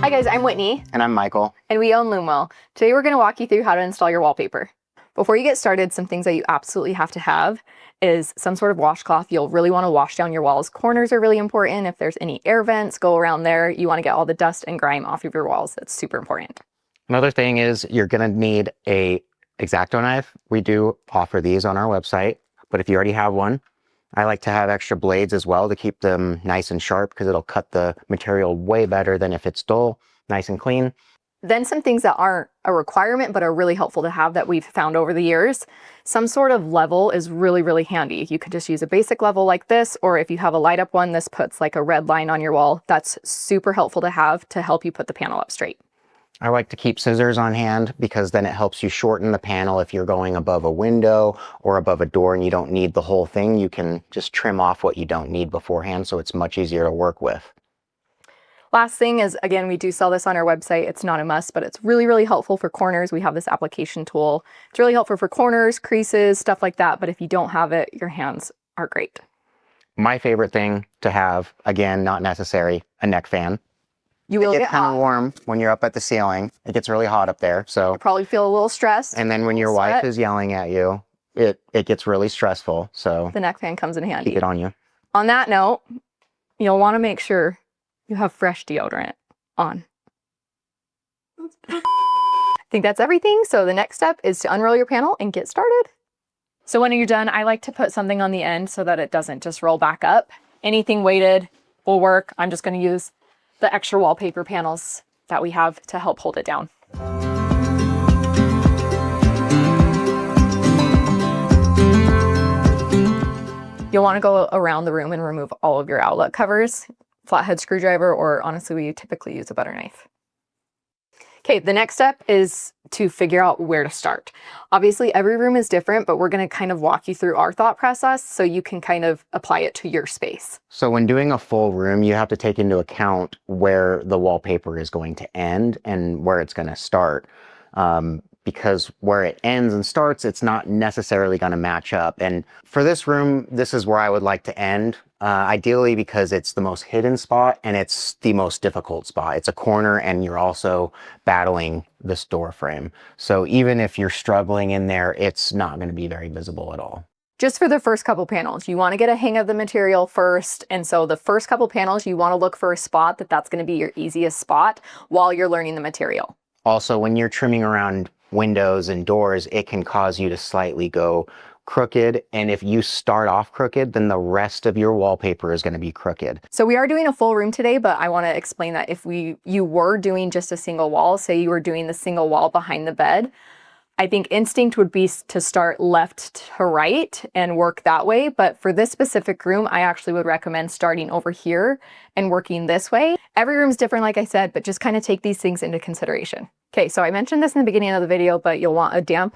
Hi guys, I'm Whitney. And I'm Michael. And we own Loomwell. Today we're going to walk you through how to install your wallpaper. Before you get started, some things that you absolutely have to have is some sort of washcloth. You'll really want to wash down your walls. Corners are really important. If there's any air vents, go around there. You want to get all the dust and grime off of your walls. That's super important. Another thing is you're going to need a X-Acto knife. We do offer these on our website, but if you already have one, I like to have extra blades as well to keep them nice and sharp because it'll cut the material way better than if it's dull, nice and clean. Then some things that aren't a requirement but are really helpful to have that we've found over the years. Some sort of level is really, really handy. You could just use a basic level like this, or if you have a light up one, this puts like a red line on your wall. That's super helpful to have to help you put the panel up straight. I like to keep scissors on hand because then it helps you shorten the panel if you're going above a window or above a door and you don't need the whole thing. You can just trim off what you don't need beforehand, so it's much easier to work with. Last thing is, again, we do sell this on our website. It's not a must, but it's really, really helpful for corners. We have this application tool. It's really helpful for corners, creases, stuff like that. But if you don't have it, your hands are great. My favorite thing to have, again, not necessary, a neck fan. You will get kind hot. of warm when you're up at the ceiling. It gets really hot up there, so. You probably feel a little stressed. And then when your wife is yelling at you, it gets really stressful, so. The neck fan comes in handy. Keep it on you. On that note, you'll want to make sure you have fresh deodorant on. I think that's everything. So the next step is to unroll your panel and get started. So when you're done, I like to put something on the end so that it doesn't just roll back up. Anything weighted will work. I'm just going to use the extra wallpaper panels that we have to help hold it down. You'll want to go around the room and remove all of your outlet covers, flathead screwdriver, or honestly, we typically use a butter knife. Okay, the next step is to figure out where to start. Obviously, every room is different, but we're going to kind of walk you through our thought process so you can kind of apply it to your space. So when doing a full room, you have to take into account where the wallpaper is going to end and where it's going to start. Because where it ends and starts, it's not necessarily going to match up. And for this room, this is where I would like to end, ideally because it's the most hidden spot and it's the most difficult spot. It's a corner and you're also battling this door frame. So even if you're struggling in there, it's not going to be very visible at all. Just for the first couple panels, you want to get a hang of the material first. And so the first couple panels, you want to look for a spot that's going to be your easiest spot while you're learning the material. Also, when you're trimming around windows and doors, it can cause you to slightly go crooked. And if you start off crooked, then the rest of your wallpaper is going to be crooked. So we are doing a full room today, but I want to explain that if you were doing just a single wall, say you were doing the single wall behind the bed, I think instinct would be to start left to right and work that way. But for this specific room, I actually would recommend starting over here and working this way. Every room's different, like I said, but just kind of take these things into consideration. Okay, so I mentioned this in the beginning of the video, but you'll want a damp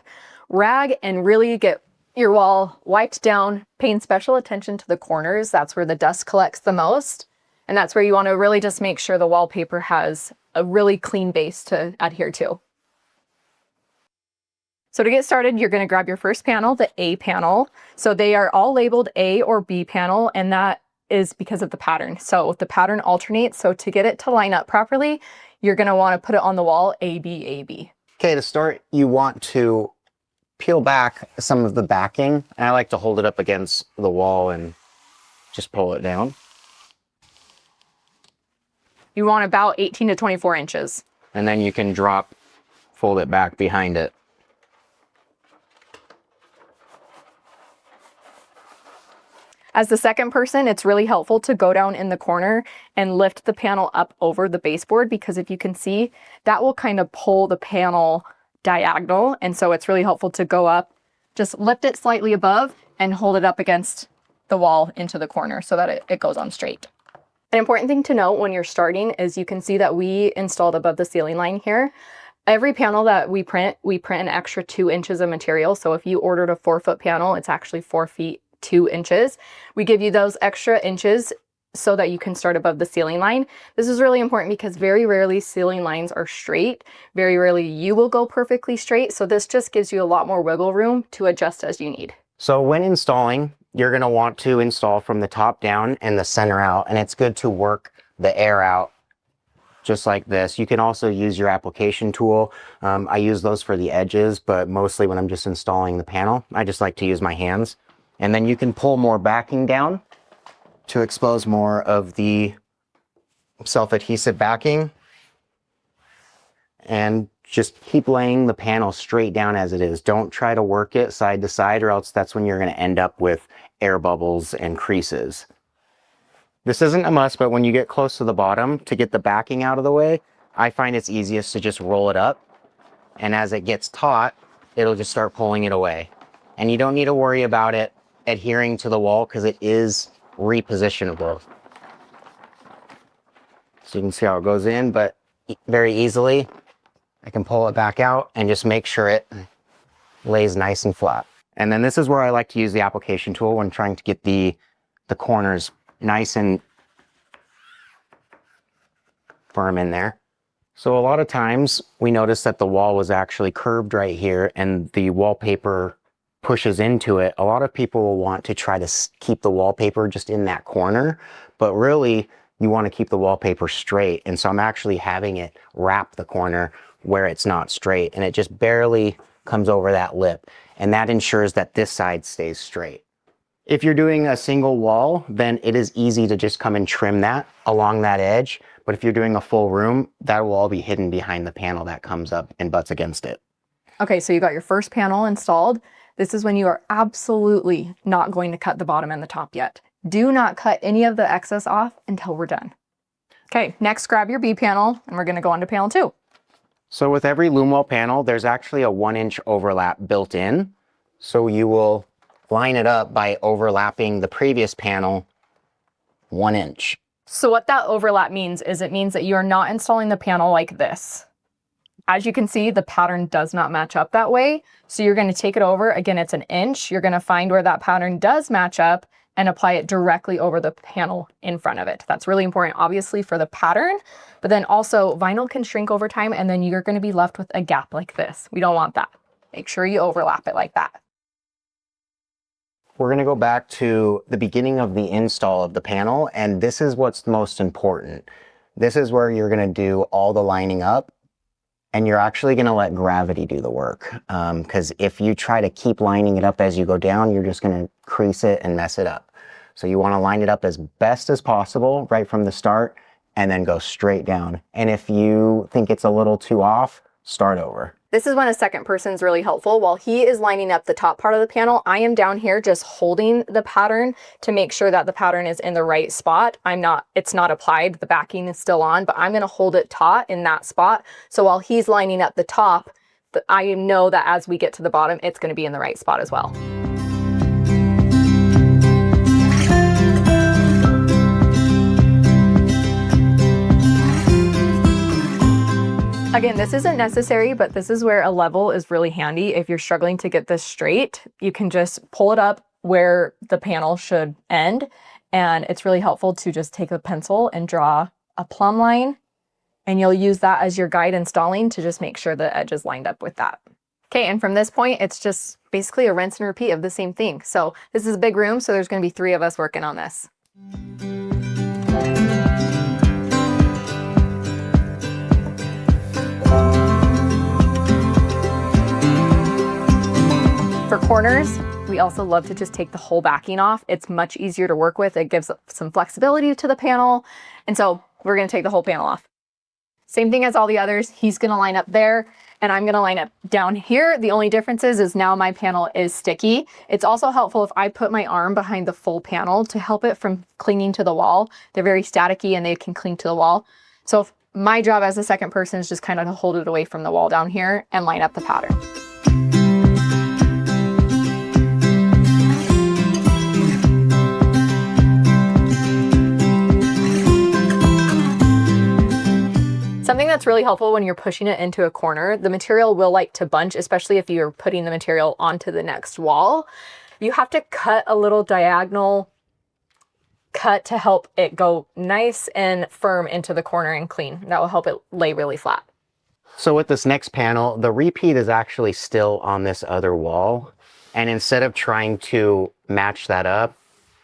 rag and really get your wall wiped down, paying special attention to the corners. That's where the dust collects the most. And that's where you want to really just make sure the wallpaper has a really clean base to adhere to. So to get started, you're going to grab your first panel, the A panel. So they are all labeled A or B panel, and that is because of the pattern. So the pattern alternates. So to get it to line up properly, you're going to want to put it on the wall A, B, A, B. Okay, to start, you want to peel back some of the backing. And I like to hold it up against the wall and just pull it down. You want about 18 to 24 inches. And then you can fold it back behind it. As the second person, it's really helpful to go down in the corner and lift the panel up over the baseboard, because if you can see, that will kind of pull the panel diagonal. And so it's really helpful to go up, just lift it slightly above and hold it up against the wall into the corner so that it goes on straight. An important thing to note when you're starting is you can see that we installed above the ceiling line here. Every panel that we print an extra 2 inches of material. So if you ordered a 4-foot panel, it's actually 4 feet 2 inches. We give you those extra inches so that you can start above the ceiling line. This is really important because very rarely ceiling lines are straight. Very rarely you will go perfectly straight. So this just gives you a lot more wiggle room to adjust as you need. So when installing, you're going to want to install from the top down and the center out, and it's good to work the air out just like this. You can also use your application tool. I use those for the edges, but mostly when I'm just installing the panel, I just like to use my hands. And then you can pull more backing down to expose more of the self-adhesive backing. And just keep laying the panel straight down as it is. Don't try to work it side to side, or else that's when you're going to end up with air bubbles and creases. This isn't a must, but when you get close to the bottom, to get the backing out of the way, I find it's easiest to just roll it up. And as it gets taut, it'll just start pulling it away. And you don't need to worry about it adhering to the wall because it is repositionable. So you can see how it goes in, but very easily I can pull it back out and just make sure it lays nice and flat. And then this is where I like to use the application tool when trying to get the corners nice and firm in there. So a lot of times we notice that the wall was actually curved right here and the wallpaper pushes into it. A lot of people will want to try to keep the wallpaper just in that corner, but really you want to keep the wallpaper straight. And so I'm actually having it wrap the corner where it's not straight, and it just barely comes over that lip. And that ensures that this side stays straight. If you're doing a single wall, then it is easy to just come and trim that along that edge. But if you're doing a full room, that will all be hidden behind the panel that comes up and butts against it. Okay, so you got your first panel installed. This is when you are absolutely not going to cut the bottom and the top yet. Do not cut any of the excess off until we're done. Okay, next grab your B panel and we're gonna go on to panel 2. So with every Loomwell panel, there's actually a 1-inch overlap built in. So you will line it up by overlapping the previous panel 1 inch. So what that overlap means is it means that you are not installing the panel like this. As you can see, the pattern does not match up that way. So you're going to take it over. Again, it's 1 inch. You're going to find where that pattern does match up and apply it directly over the panel in front of it. That's really important, obviously, for the pattern, but then also vinyl can shrink over time and then you're going to be left with a gap like this. We don't want that. Make sure you overlap it like that. We're going to go back to the beginning of the install of the panel, and this is what's most important. This is where you're going to do all the lining up, and you're actually going to let gravity do the work. Because if you try to keep lining it up as you go down, you're just going to crease it and mess it up. So you want to line it up as best as possible right from the start, and then go straight down. And if you think it's a little too off, start over. This is when a second person is really helpful. While he is lining up the top part of the panel, I am down here just holding the pattern to make sure that the pattern is in the right spot. It's not applied, the backing is still on, but I'm gonna hold it taut in that spot. So while he's lining up the top, I know that as we get to the bottom, it's gonna be in the right spot as well. Again, this isn't necessary, but this is where a level is really handy. If you're struggling to get this straight, you can just pull it up where the panel should end. And it's really helpful to just take a pencil and draw a plumb line. And you'll use that as your guide installing to just make sure the edge is lined up with that. Okay, and from this point, it's just basically a rinse and repeat of the same thing. So this is a big room, so there's gonna be 3 of us working on this. For corners, we also love to just take the whole backing off. It's much easier to work with. It gives some flexibility to the panel. And so we're gonna take the whole panel off. Same thing as all the others. He's gonna line up there and I'm gonna line up down here. The only difference is now my panel is sticky. It's also helpful if I put my arm behind the full panel to help it from clinging to the wall. They're very staticky and they can cling to the wall. So if my job as a second person is just kind of to hold it away from the wall down here and line up the pattern. Something that's really helpful when you're pushing it into a corner, the material will like to bunch, especially if you're putting the material onto the next wall. You have to cut a little diagonal cut to help it go nice and firm into the corner and clean. That will help it lay really flat. So with this next panel, the repeat is actually still on this other wall. And instead of trying to match that up,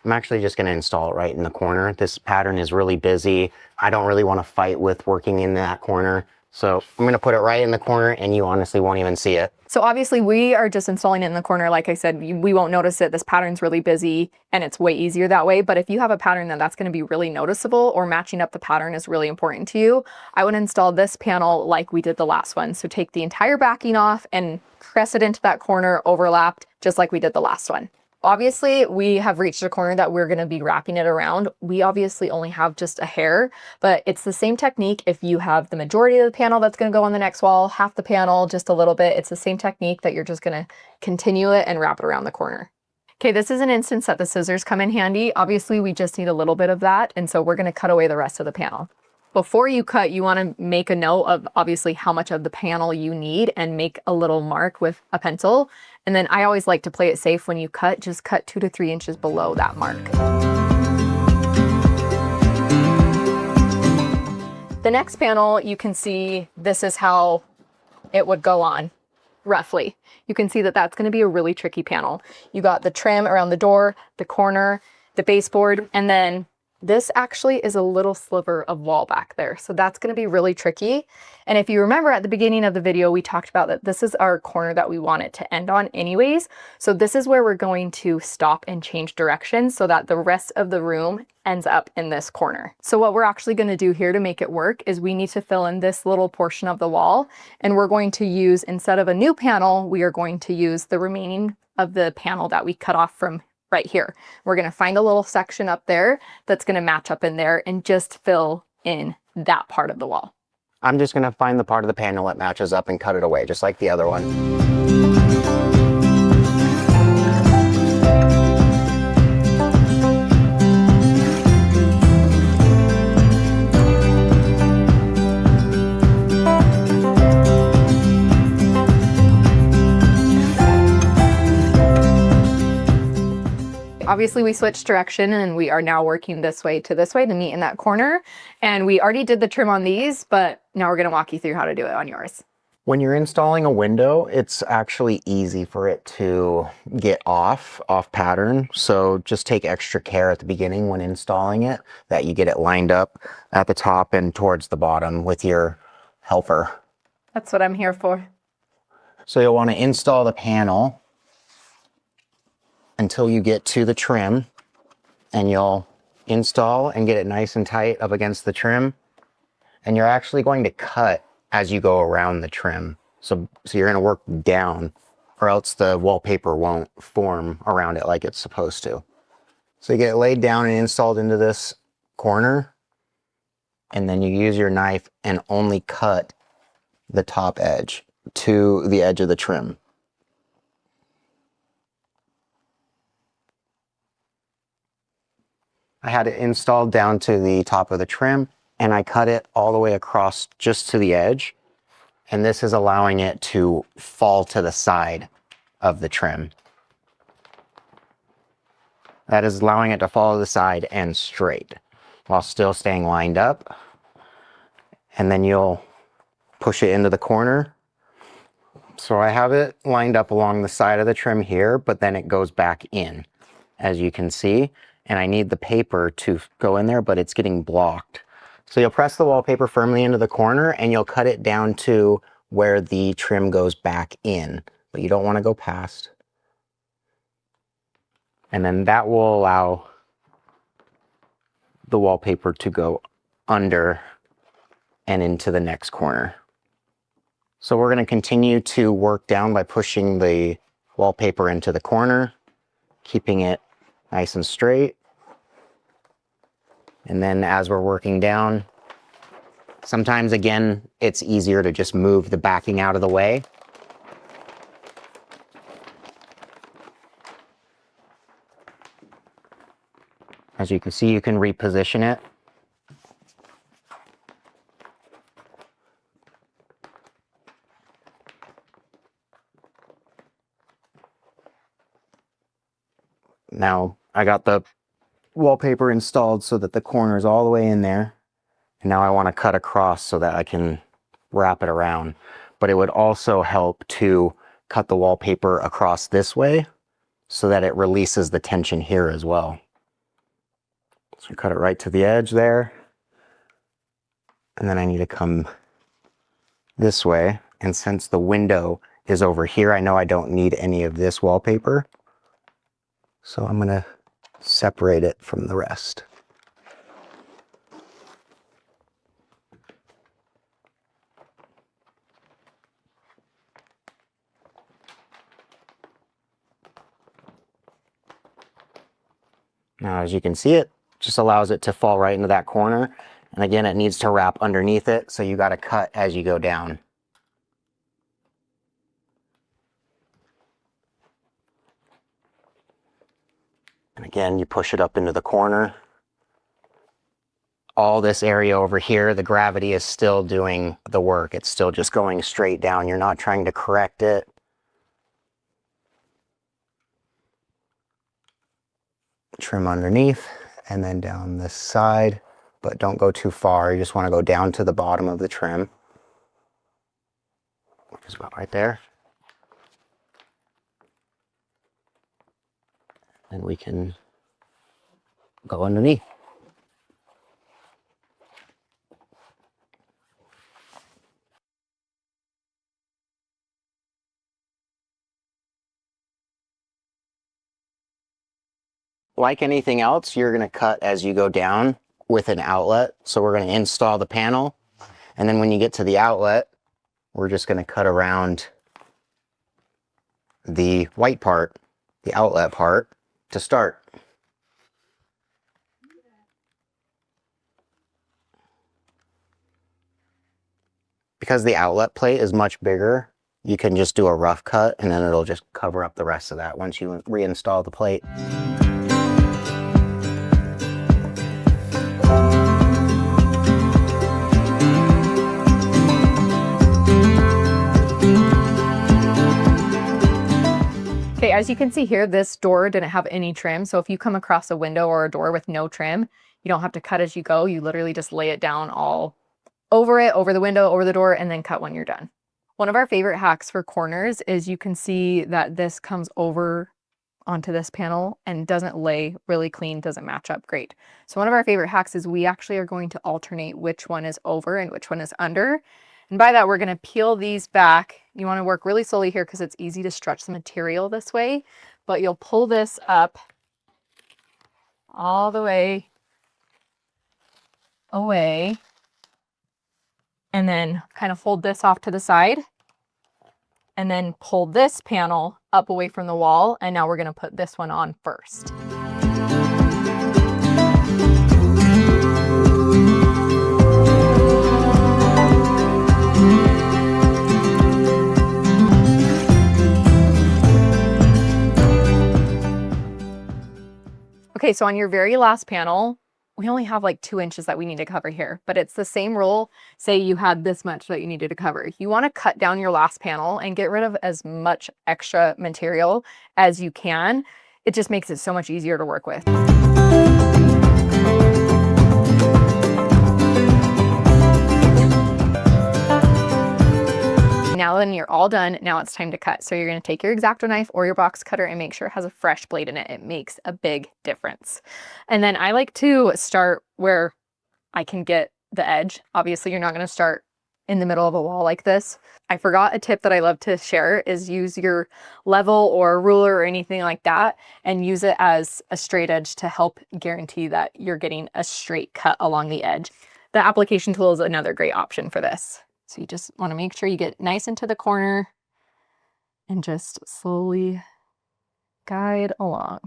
I'm actually just going to install it right in the corner. This pattern is really busy. I don't really want to fight with working in that corner. So I'm going to put it right in the corner and you honestly won't even see it. So obviously we are just installing it in the corner. Like I said, we won't notice it. This pattern's really busy and it's way easier that way. But if you have a pattern that's going to be really noticeable or matching up the pattern is really important to you, I would install this panel like we did the last one. So take the entire backing off and press it into that corner overlapped, just like we did the last one. Obviously, we have reached a corner that we're going to be wrapping it around. We obviously only have just a hair, but it's the same technique. If you have the majority of the panel that's going to go on the next wall, half the panel, just a little bit, it's the same technique that you're just going to continue it and wrap it around the corner. Okay, this is an instance that the scissors come in handy. Obviously, we just need a little bit of that, and so we're going to cut away the rest of the panel. Before you cut, you want to make a note of obviously how much of the panel you need and make a little mark with a pencil. And then I always like to play it safe when you cut, just cut 2 to 3 inches below that mark. The next panel, you can see this is how it would go on, roughly. You can see that that's going to be a really tricky panel. You got the trim around the door, the corner, the baseboard, and then this actually is a little sliver of wall back there. So that's going to be really tricky. And if you remember at the beginning of the video, we talked about that this is our corner that we want it to end on anyways. So this is where we're going to stop and change direction so that the rest of the room ends up in this corner. So what we're actually going to do here to make it work is we need to fill in this little portion of the wall. And we're going to use, instead of a new panel, we are going to use the remaining of the panel that we cut off from right here. We're going to find a little section up there that's going to match up in there and just fill in that part of the wall. I'm just going to find the part of the panel that matches up and cut it away, just like the other one. Obviously we switched direction and we are now working this way to meet in that corner. And we already did the trim on these, but now we're going to walk you through how to do it on yours. When you're installing a window, it's actually easy for it to get off pattern. So just take extra care at the beginning when installing it, that you get it lined up at the top and towards the bottom with your helper. That's what I'm here for. So you'll want to install the panel until you get to the trim, and you'll install and get it nice and tight up against the trim. And you're actually going to cut as you go around the trim. So you're going to work down, or else the wallpaper won't form around it like it's supposed to. So you get it laid down and installed into this corner, and then you use your knife and only cut the top edge to the edge of the trim. I had it installed down to the top of the trim, and I cut it all the way across just to the edge. And this is allowing it to fall to the side of the trim. That is allowing it to fall to the side and straight while still staying lined up. And then you'll push it into the corner. So I have it lined up along the side of the trim here, but then it goes back in, as you can see. And I need the paper to go in there, but it's getting blocked. So you'll press the wallpaper firmly into the corner and you'll cut it down to where the trim goes back in, but you don't want to go past. And then that will allow the wallpaper to go under and into the next corner. So we're going to continue to work down by pushing the wallpaper into the corner, keeping it nice and straight. And then as we're working down, sometimes again, it's easier to just move the backing out of the way. As you can see, you can reposition it. Now I got the wallpaper installed so that the corner is all the way in there. And now I want to cut across so that I can wrap it around. But it would also help to cut the wallpaper across this way so that it releases the tension here as well. So cut it right to the edge there. And then I need to come this way. And since the window is over here, I know I don't need any of this wallpaper. So I'm gonna separate it from the rest. Now, as you can see, it just allows it to fall right into that corner. And again, it needs to wrap underneath it, so you got to cut as you go down. And again, you push it up into the corner. All this area over here, the gravity is still doing the work. It's still just going straight down. You're not trying to correct it. Trim underneath and then down this side, but don't go too far. You just want to go down to the bottom of the trim, which is about right there. And we can go underneath. Like anything else, you're going to cut as you go down with an outlet. So we're going to install the panel. And then when you get to the outlet, we're just going to cut around the white part, the outlet part, to start. Because the outlet plate is much bigger, you can just do a rough cut and then it'll just cover up the rest of that once you reinstall the plate. Okay, as you can see here, this door didn't have any trim. So if you come across a window or a door with no trim, you don't have to cut as you go. You literally just lay it down all over it, over the window, over the door, and then cut when you're done. One of our favorite hacks for corners is you can see that this comes over onto this panel and doesn't lay really clean, doesn't match up great. So one of our favorite hacks is we actually are going to alternate which one is over and which one is under. And by that, we're going to peel these back. You want to work really slowly here because it's easy to stretch the material this way, but you'll pull this up all the way away and then kind of fold this off to the side and then pull this panel up away from the wall. And now we're going to put this one on first. Okay, so on your very last panel, we only have like 2 inches that we need to cover here, but it's the same rule. Say you had this much that you needed to cover. You want to cut down your last panel and get rid of as much extra material as you can. It just makes it so much easier to work with. Now then you're all done. Now it's time to cut. So you're going to take your X-Acto knife or your box cutter and make sure it has a fresh blade in it. It makes a big difference. And then I like to start where I can get the edge. Obviously, you're not going to start in the middle of a wall like this. I forgot a tip that I love to share is use your level or ruler or anything like that and use it as a straight edge to help guarantee that you're getting a straight cut along the edge. The application tool is another great option for this. So you just want to make sure you get nice into the corner and just slowly guide along.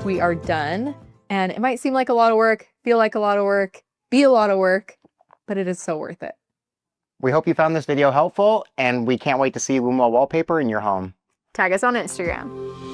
We are done, and it might seem like a lot of work, feel like a lot of work, be a lot of work, but it is so worth it. We hope you found this video helpful, and we can't wait to see Loomwell wallpaper in your home. Tag us on Instagram.